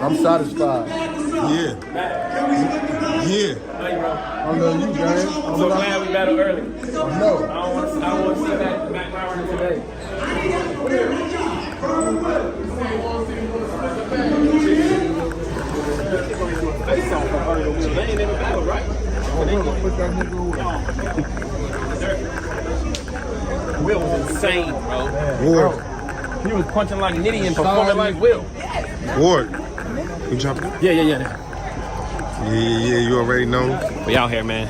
I'm satisfied. Yeah. Yeah. I love you, James. I'm so glad we battled early. No. I want to see Matt Myron today. Face off from Early Will. They ain't in the battle, right? Put that nigga away. Will was insane, bro. Ward. He was punching like Nitty and performing like Will. Ward. You jumping? Yeah. Yeah, you already know. We out here, man.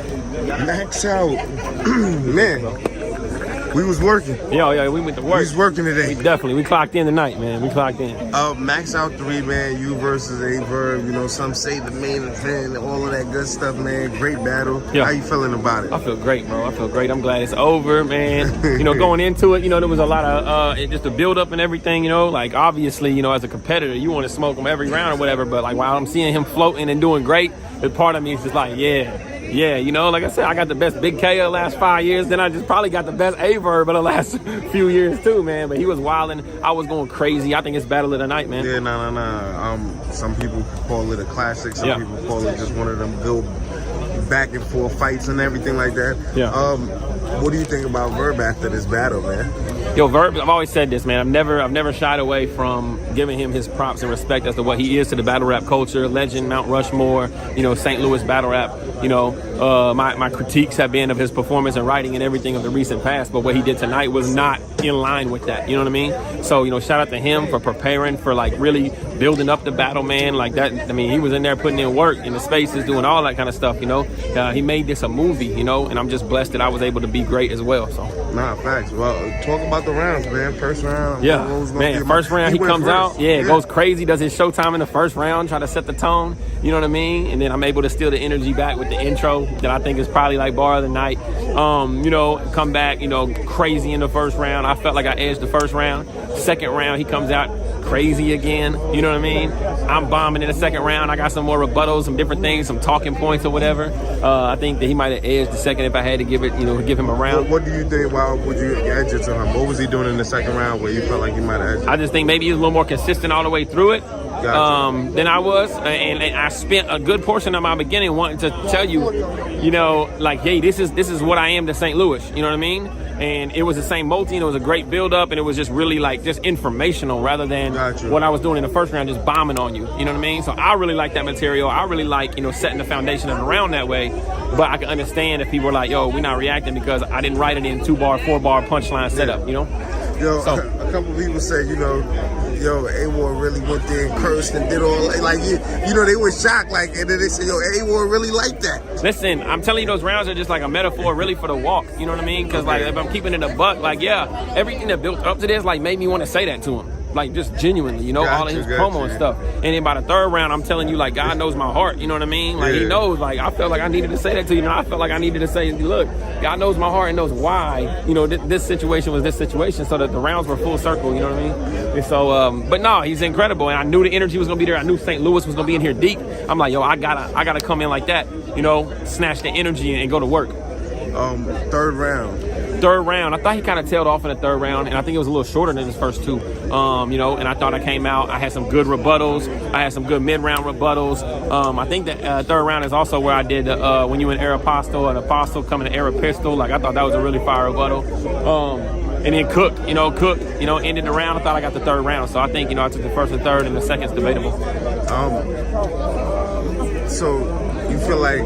Max out. Man. We was working. Yeah, we went to work. We was working today. We clocked in tonight, man. We clocked in. Max out 3, man. You versus Aye Verb. You know, some say the main event, all of that good stuff, man. Great battle. Yeah. How you feeling about it? I feel great, bro. I feel great. I'm glad it's over, man. You know, going into it, you know, there was a lot of just the build up and everything, you know. Like, obviously, you know, as a competitor, you want to smoke him every round or whatever. But, like, while I'm seeing him floating and doing great, the part of me is just like, yeah, you know, like I said, I got the best Big K of the last 5 years. Then I just probably got the best Aye Verb of the last few years too, man. But he was wilding. I was going crazy. I think it's battle of the night, man. Yeah, no. Some people call it a classic. Some people call it just one of them go back and forth fights and everything like that. Yeah. What do you think about Verb after this battle, man? Yo, Verb, I've always said this, man. I've never shied away from giving him his props and respect as to what he is to the battle rap culture, legend, Mount Rushmore, you know, St. Louis battle rap. You know, my critiques have been of his performance and writing and everything of the recent past, but what he did tonight was not in line with that. You know what I mean? So, you know, shout out to him for preparing, for like really building up the battle, man. Like that, I mean, he was in there putting in work in the spaces, doing all that kind of stuff, you know. He made this a movie, you know, and I'm just blessed that I was able to be great as well. So. Nah, facts. Well, talk about the rounds, man. First round. Yeah, man. First round, he comes out. Yeah, goes crazy. Does his showtime in the first round, try to set the tone. You know what I mean? And then I'm able to steal the energy back with the intro that I think is probably like bar of the night. You know, come back, you know, crazy in the first round. I felt like I edged the first round. Second round, he comes out crazy again. You know what I mean? I'm bombing in the second round. I got some more rebuttals, some different things, some talking points or whatever. I think that he might have edged the second if I had to give him a round. What do you think? Why would you edge it to him? What was he doing in the second round where you felt like he might have edged it? I just think maybe he was a little more consistent all the way through it. Gotcha. Than I was, and I spent a good portion of my beginning wanting to tell you, you know, like, hey, this is what I am to St. Louis. You know what I mean? And it was the same multi, and it was a great build up, and it was just really like just informational rather than what I was doing in the first round, just bombing on you. You know what I mean? So I really like that material. I really like, you know, setting the foundation of the round that way. But I can understand if people were like, yo, we're not reacting because I didn't write it in 2-bar, 4-bar punchline setup. You know? Yo, a couple people say, you know, yo, A-War really went there and cursed and did all, like, you know, they were shocked, like, and then they said, yo, A-War really like that. Listen, I'm telling you, those rounds are just like a metaphor really for the walk, you know what I mean? Because, like, if I'm keeping it a buck, like, yeah, everything that built up to this, like, made me want to say that to him. Like, just genuinely, you know, all of his promo and stuff. And then by the third round, I'm telling you, like, God knows my heart, you know what I mean? Like, he knows, like, I felt like I needed to say that to you. I felt like I needed to say, look, God knows my heart and knows why, you know, this situation was this situation, so that the rounds were full circle, you know what I mean? And so, but no, he's incredible. And I knew the energy was going to be there. I knew St. Louis was going to be in here deep. I'm like, yo, I gotta come in like that, you know, snatch the energy and go to work. Third round, I thought he kind of tailed off in the third round, and I think it was a little shorter than his first two. You know, and I thought I came out. I had some good rebuttals. I had some good mid-round rebuttals. I think that third round is also where I did when you in Aeropostale and Apostle coming to Aeropistol. Like, I thought that was a really fire rebuttal. And then Cook, ended the round. I thought I got the third round. So I think, you know, I took the first and third, and the second's debatable. So you feel like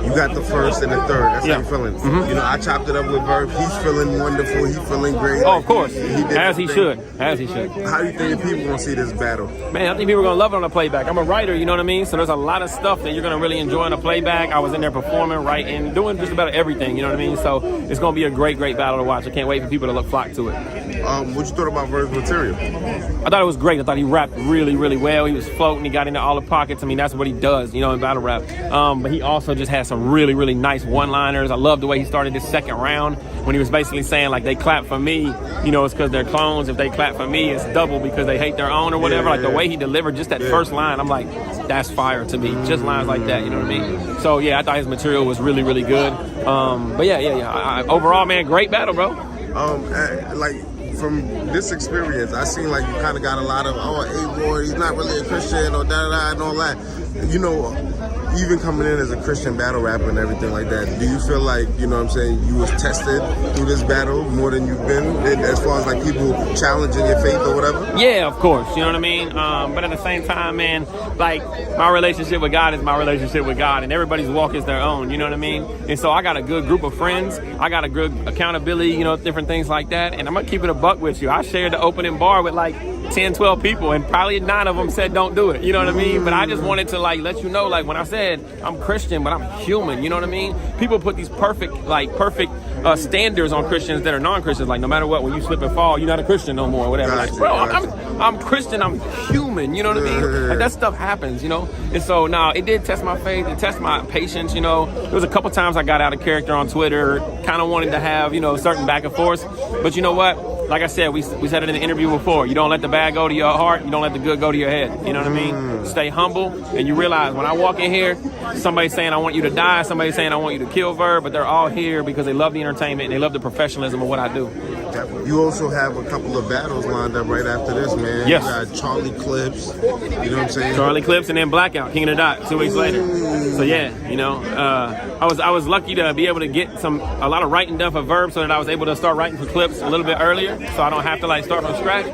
you got the first and the third. That's how you feeling. Mm-hmm. You know, I chopped it up with Verb. He's feeling wonderful. He's feeling great. Oh, of course. As he should. How do you think people gonna see this battle? Man, I think people are gonna love it on the playback. I'm a writer, you know what I mean? So there's a lot of stuff that you're gonna really enjoy on the playback. I was in there performing, writing, doing just about everything, you know what I mean? So it's gonna be a great battle to watch. I can't wait for people to flock to it. What you thought about Verb's material? I thought it was great. I thought he rapped really, really well. He was floating. He got into all the pockets. I mean, that's what he does, you know, in battle rap. But he also just had some really, really nice one-liners. I love the way he started this second round when he was basically saying, like, they clap for me, you know, it's because they're clones. If they clap for me, it's double because they hate their own or whatever. The way he delivered just that first line, I'm like, that's fire to me. Just lines like that, you know what I mean? So, yeah, I thought his material was really, really good. But, yeah. Overall, man, great battle, bro. Like, from this experience, I seen like you kind of got a lot of, Aye Verb, he's not really a Christian or da-da-da and all that. You know, even coming in as a Christian battle rapper and everything like that, do you feel like, you know what I'm saying, you was tested through this battle more than you've been as far as like people challenging your faith or whatever? Yeah, of course, you know what I mean? But at the same time, man, like my relationship with God is my relationship with God, and everybody's walk is their own, you know what I mean? And so I got a good group of friends, I got a good accountability, you know, different things like that, and I'm gonna keep it a buck with you. I shared the opening bar with like 10, 12 people, and probably 9 of them said don't do it, you know what I mean? But I just wanted to like let you know, like when I said I'm Christian, but I'm human, you know what I mean? People put these perfect standards on Christians that are non-Christians, like no matter what, when you slip and fall, you're not a Christian no more, or whatever. Like, bro, I'm Christian, I'm human, you know what I mean? Like that stuff happens, you know? And so now it did test my faith, it tested my patience, you know? There was a couple times I got out of character on Twitter, kind of wanted to have, you know, certain back and forth, but you know what? Like I said, we said it in the interview before, you don't let the bad go to your heart, you don't let the good go to your head, you know what I mean? Stay humble, and you realize when I walk in here, somebody's saying I want you to die, somebody's saying I want you to kill Verb, but they're all here because they love the entertainment and they love the professionalism of what I do. You also have a couple of battles lined up right after this, man. Yes. You got Charlie Clips, you know what I'm saying? Charlie Clips and then Blackout, King of the Dot, 2 weeks later. So yeah, you know, I was lucky to be able to get a lot of writing done for Verb so that I was able to start writing for Clips a little bit earlier, so I don't have to like start from scratch.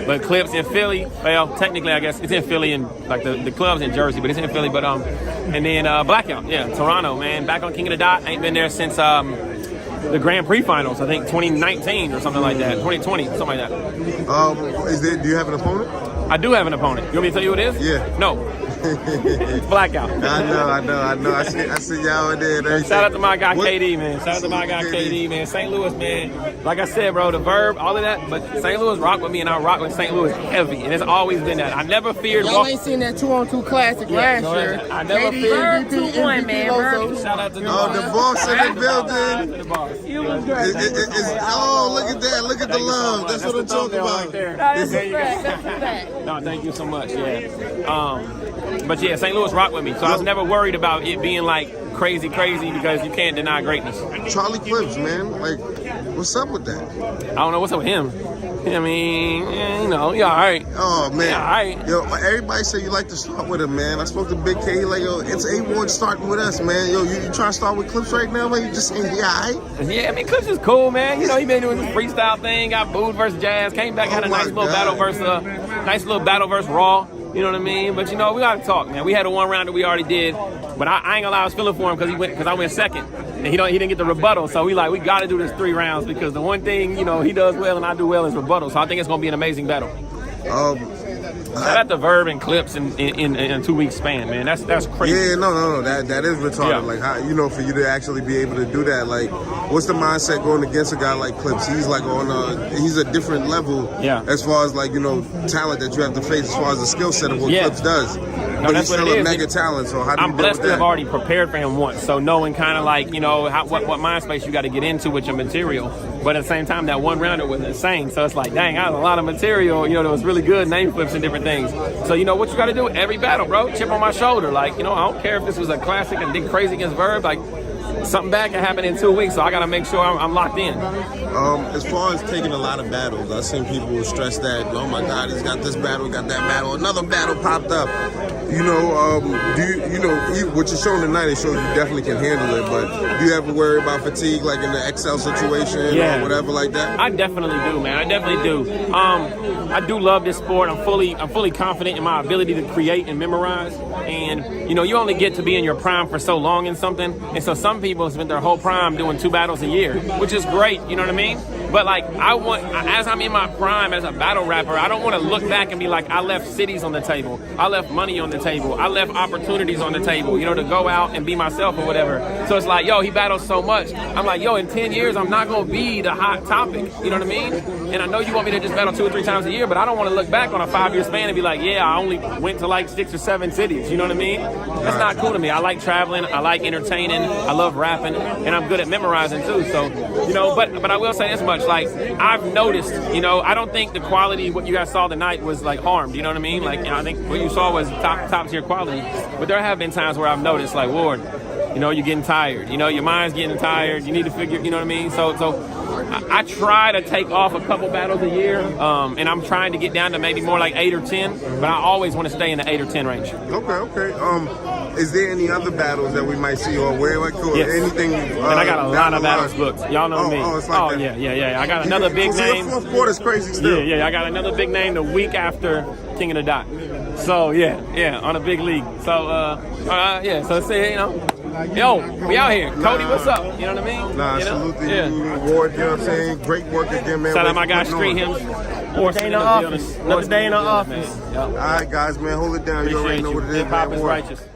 But Clips in Philly, well, technically I guess it's in Philly and like the club's in Jersey, but it's in Philly. But and then Blackout, yeah, Toronto, man, back on King of the Dot. I ain't been there since the Grand Prix finals, I think 2019 or something like that, 2020, something like that. Do you have an opponent? I do have an opponent. You want me to tell you who it is? Yeah. No. It's Blackout. I know. I see y'all in there. Shout out to my guy KD, man. Shout out to my guy KD, man. St. Louis, man. Like I said, bro, the Verb, all of that, but St. Louis rock with me, and I rock with St. Louis heavy, and it's always been that. I never feared. Y'all ain't seen that 2-on-2 classic last year. I never feared. Verb 2-1, man. Verb. Shout out to the boss in the building. The boss. Look at that. Look at the love. That's what I'm talking about. No, thank you so much. Yeah. But yeah, St. Louis rock with me, so I was never worried about it being like crazy because you can't deny greatness. Charlie Clips, man, like, what's up with that? I don't know what's up with him. I mean, you know, yeah, all right. Oh man, yeah, all right. Yo, everybody say you like to start with him, man. I spoke to Big K, like, yo, it's A1 starting with us, man. Yo, you trying to start with Clips right now, man? You just saying, yeah, all right? Yeah, I mean, Clips is cool, man. You know, he been doing this freestyle thing. Got booed versus Jazz. Came back, had a nice little battle versus Raw. You know what I mean? But, you know, we got to talk, man. We had a one round that we already did. But I ain't gonna lie, I was feeling for him because I went second. And he didn't get the rebuttal. So we got to do this 3 rounds because the one thing, you know, he does well and I do well is rebuttal. So I think it's going to be an amazing battle. Shout out to Verb and Clips in a 2 week span, man. That's crazy. Yeah, no. That is retarded. Yeah. Like, how, you know, for you to actually be able to do that, like, what's the mindset going against a guy like Clips? He's like he's a different level as far as like, you know, talent that you have to face as far as the skill set of what Clips does. No, but that's he's still what it a is. mega talent. So how do you I'm blessed deal with to have that? already prepared for him once. So knowing kind of like, you know, what mind space you got to get into with your material. But at the same time, that one rounder was insane. So it's like, dang, I had a lot of material, you know, that was really good, name flips and different things. So, you know, what you got to do every battle, bro, chip on my shoulder. Like, you know, I don't care if this was a classic and did crazy against Verb. Like, something bad can happen in 2 weeks, so I got to make sure I'm locked in. As far as taking a lot of battles, I've seen people stress that, oh my God, he's got this battle, got that battle, another battle popped up. You know, what you're showing tonight, it shows you definitely can handle it, but do you ever worry about fatigue, like in the XL situation or whatever like that? I definitely do, man. I definitely do. I do love this sport. I'm fully confident in my ability to create and memorize. And, you know, you only get to be in your prime for so long in something. And so some people spend their whole prime doing 2 battles a year, which is great, you know what I mean? But, like, as I'm in my prime as a battle rapper, I don't want to look back and be like, I left cities on the table. I left money on the table. I left opportunities on the table, you know, to go out and be myself or whatever. So it's like, yo, he battles so much. I'm like, yo, in 10 years, I'm not going to be the hot topic. You know what I mean? And I know you want me to just battle 2 or 3 times a year, but I don't want to look back on a 5-year span and be like, yeah, I only went to like 6 or 7 cities. You know what I mean? That's not cool to me. I like traveling. I like entertaining. I love rapping. And I'm good at memorizing too. So, you know, but I will say this much. Like, I've noticed, you know, I don't think the quality, what you guys saw tonight was like harmed. You know what I mean? Like, you know, I think what you saw was top tier quality. But there have been times where I've noticed, like, Ward, you know, you're getting tired. You know, your mind's getting tired. You need to figure, you know what I mean? So I try to take off a couple battles a year, and I'm trying to get down to maybe more like 8 or 10. But I always want to stay in the 8 or 10 range. Okay. Is there any other battles that we might see, or where anything? And I got a lot of battles booked. Y'all know me. It's like that. Yeah. I got another big name. The fourth quarter's crazy still. Yeah. I got another big name the week after King of the Dot. So yeah, on a big league. So So say, yo, we out here. Cody, what's up? You know what I mean? Salute to you, Ward. You know what I'm saying? Great work again, man. Shout out my guy Street Hymns. Another day in the office. Another day in the office. All right, guys, man, hold it down. You already know what it is, man. Hip hop is righteous.